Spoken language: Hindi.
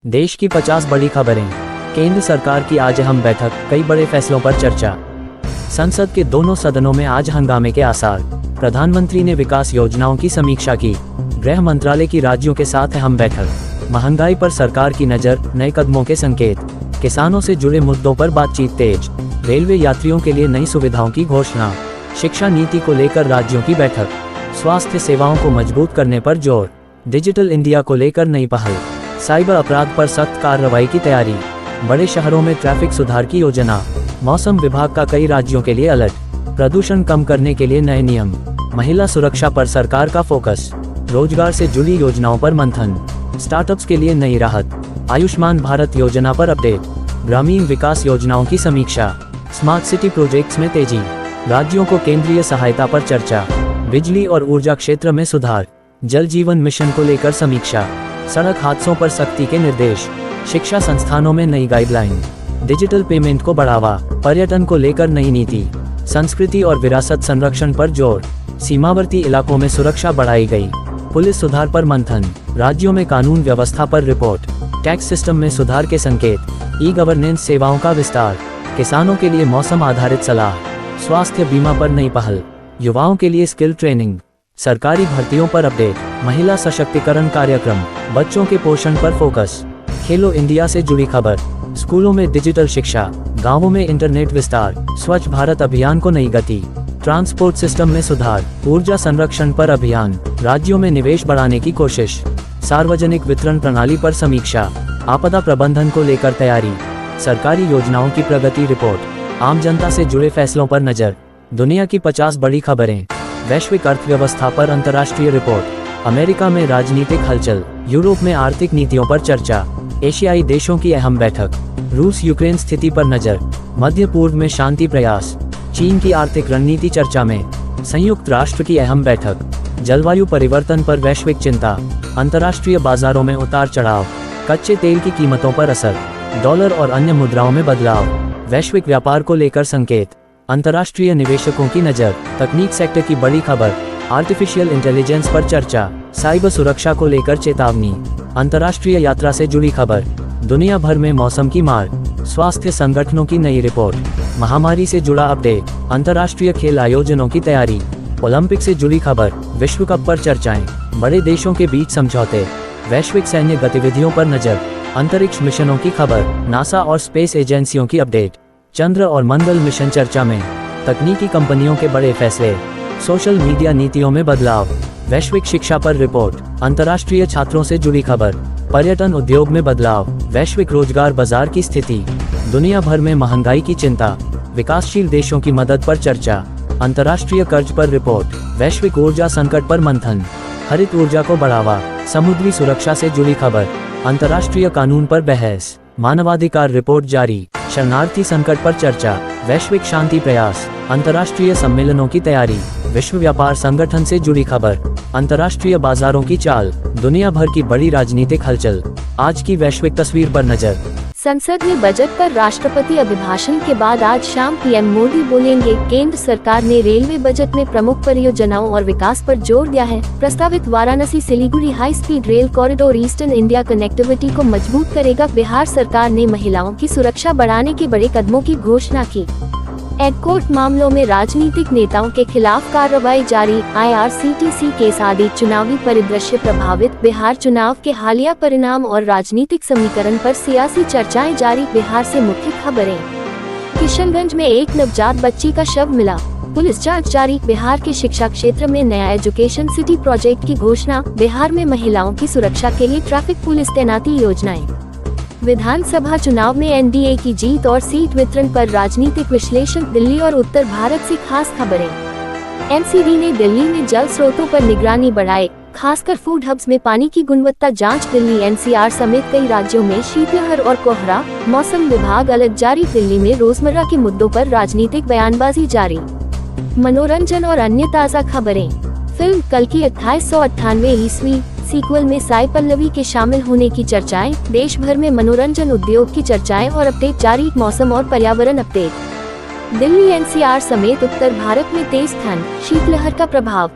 देश की 50 बड़ी खबरें। केंद्र सरकार की आज अहम बैठक, कई बड़े फैसलों पर चर्चा। संसद के दोनों सदनों में आज हंगामे के आसार। प्रधानमंत्री ने विकास योजनाओं की समीक्षा की। गृह मंत्रालय की राज्यों के साथ अहम बैठक। महंगाई पर सरकार की नज़र, नए कदमों के संकेत। किसानों से जुड़े मुद्दों पर बातचीत तेज। रेलवे यात्रियों के लिए नई सुविधाओं की घोषणा। शिक्षा नीति को लेकर राज्यों की बैठक। स्वास्थ्य सेवाओं को मजबूत करने पर जोर। डिजिटल इंडिया को लेकर नई पहल। साइबर अपराध पर सख्त कार्रवाई की तैयारी। बड़े शहरों में ट्रैफिक सुधार की योजना। मौसम विभाग का कई राज्यों के लिए अलर्ट। प्रदूषण कम करने के लिए नए नियम। महिला सुरक्षा पर सरकार का फोकस। रोजगार से जुड़ी योजनाओं पर मंथन। स्टार्टअप्स के लिए नई राहत। आयुष्मान भारत योजना पर अपडेट। ग्रामीण विकास योजनाओं की समीक्षा। स्मार्ट सिटी प्रोजेक्ट्स में तेजी। राज्यों को केंद्रीय सहायता पर चर्चा। बिजली और ऊर्जा क्षेत्र में सुधार। जल जीवन मिशन को लेकर समीक्षा। सड़क हादसों पर सख्ती के निर्देश। शिक्षा संस्थानों में नई गाइडलाइन। डिजिटल पेमेंट को बढ़ावा। पर्यटन को लेकर नई नीति। संस्कृति और विरासत संरक्षण पर जोर। सीमावर्ती इलाकों में सुरक्षा बढ़ाई गई। पुलिस सुधार पर मंथन। राज्यों में कानून व्यवस्था पर रिपोर्ट। टैक्स सिस्टम में सुधार के संकेत। ई गवर्नेंस सेवाओं का विस्तार। किसानों के लिए मौसम आधारित सलाह। स्वास्थ्य बीमा पर नई पहल। युवाओं के लिए स्किल ट्रेनिंग। सरकारी भर्तियों पर अपडेट। महिला सशक्तिकरण कार्यक्रम। बच्चों के पोषण पर फोकस। खेलो इंडिया से जुड़ी खबर। स्कूलों में डिजिटल शिक्षा। गांवों में इंटरनेट विस्तार। स्वच्छ भारत अभियान को नई गति। ट्रांसपोर्ट सिस्टम में सुधार। ऊर्जा संरक्षण पर अभियान। राज्यों में निवेश बढ़ाने की कोशिश। सार्वजनिक वितरण प्रणाली पर समीक्षा। आपदा प्रबंधन को लेकर तैयारी। सरकारी योजनाओं की प्रगति रिपोर्ट। आम जनता से जुड़े फैसलों पर नजर। दुनिया की 50 बड़ी खबरें। वैश्विक अर्थव्यवस्था पर अंतर्राष्ट्रीय रिपोर्ट। अमेरिका में राजनीतिक हलचल। यूरोप में आर्थिक नीतियों पर चर्चा। एशियाई देशों की अहम बैठक। रूस यूक्रेन स्थिति पर नजर। मध्य पूर्व में शांति प्रयास। चीन की आर्थिक रणनीति चर्चा में। संयुक्त राष्ट्र की अहम बैठक। जलवायु परिवर्तन पर वैश्विक चिंता। अंतर्राष्ट्रीय बाजारों में उतार चढ़ाव। कच्चे तेल की कीमतों पर असर। डॉलर और अन्य मुद्राओं में बदलाव। वैश्विक व्यापार को लेकर संकेत। अंतर्राष्ट्रीय निवेशकों की नज़र। तकनीक सेक्टर की बड़ी खबर। आर्टिफिशियल इंटेलिजेंस पर चर्चा। साइबर सुरक्षा को लेकर चेतावनी। अंतर्राष्ट्रीय यात्रा से जुड़ी खबर। दुनिया भर में मौसम की मार। स्वास्थ्य संगठनों की नई रिपोर्ट। महामारी से जुड़ा अपडेट। अंतर्राष्ट्रीय खेल आयोजनों की तैयारी। ओलंपिक से जुड़ी खबर। विश्व कप पर चर्चाएं। बड़े देशों के बीच समझौते। वैश्विक सैन्य गतिविधियों पर नजर। अंतरिक्ष मिशनों की खबर। नासा और स्पेस एजेंसियों की अपडेट। चंद्र और मंगल मिशन चर्चा में। तकनीकी कंपनियों के बड़े फैसले। सोशल मीडिया नीतियों में बदलाव। वैश्विक शिक्षा पर रिपोर्ट। अंतर्राष्ट्रीय छात्रों से जुड़ी खबर। पर्यटन उद्योग में बदलाव। वैश्विक रोजगार बाजार की स्थिति। दुनिया भर में महंगाई की चिंता। विकासशील देशों की मदद पर चर्चा। अंतर्राष्ट्रीय कर्ज पर रिपोर्ट। वैश्विक ऊर्जा संकट पर मंथन। हरित ऊर्जा को बढ़ावा। समुद्री सुरक्षा से जुड़ी खबर। अंतर्राष्ट्रीय कानून पर बहस। मानवाधिकार रिपोर्ट जारी। शरणार्थी संकट पर चर्चा। वैश्विक शांति प्रयास। अंतर्राष्ट्रीय सम्मेलनों की तैयारी। विश्व व्यापार संगठन से जुड़ी खबर। अंतर्राष्ट्रीय बाजारों की चाल। दुनिया भर की बड़ी राजनीतिक हलचल। आज की वैश्विक तस्वीर पर नजर। संसद में बजट पर राष्ट्रपति अभिभाषण के बाद आज शाम पीएम मोदी बोलेंगे। केंद्र सरकार ने रेलवे बजट में प्रमुख परियोजनाओं और विकास पर जोर दिया है। प्रस्तावित Varanasi Siliguri high speed rail corridor eastern India connectivity को मजबूत करेगा। बिहार सरकार ने महिलाओं की सुरक्षा बढ़ाने के बड़े कदमों की घोषणा की। एयरपोर्ट मामलों में राजनीतिक नेताओं के खिलाफ कार्रवाई जारी। IRCTC केस आदि चुनावी परिदृश्य प्रभावित। बिहार चुनाव के हालिया परिणाम और राजनीतिक समीकरण पर सियासी चर्चाएं जारी। बिहार से मुख्य खबरें। किशनगंज में एक नवजात बच्ची का शव मिला। पुलिस जांच जारी। बिहार के शिक्षा क्षेत्र में नया एजुकेशन सिटी प्रोजेक्ट की घोषणा। बिहार में महिलाओं की सुरक्षा के लिए ट्रैफिक पुलिस तैनाती योजनाएं। विधानसभा चुनाव में एनडीए की जीत और सीट वितरण पर राजनीतिक विश्लेषण। दिल्ली और उत्तर भारत से खास खबरें। एमसीडी ने दिल्ली में जल स्रोतों पर निगरानी बढ़ाई, खासकर फूड हब्स में पानी की गुणवत्ता जांच। दिल्ली एनसीआर समेत कई राज्यों में शीतलहर और कोहरा। मौसम विभाग अलर्ट जारी। दिल्ली में रोजमर्रा के मुद्दों पर राजनीतिक बयानबाजी जारी। मनोरंजन और अन्य ताज़ा खबरें। फिल्म कल की 2898वीं सीक्वल में साई पल्लवी के शामिल होने की चर्चाएं। देश भर में मनोरंजन उद्योग की चर्चाएं और अपडेट जारी। मौसम और पर्यावरण अपडेट। दिल्ली एनसीआर समेत उत्तर भारत में तेज ठंड, शीतलहर का प्रभाव।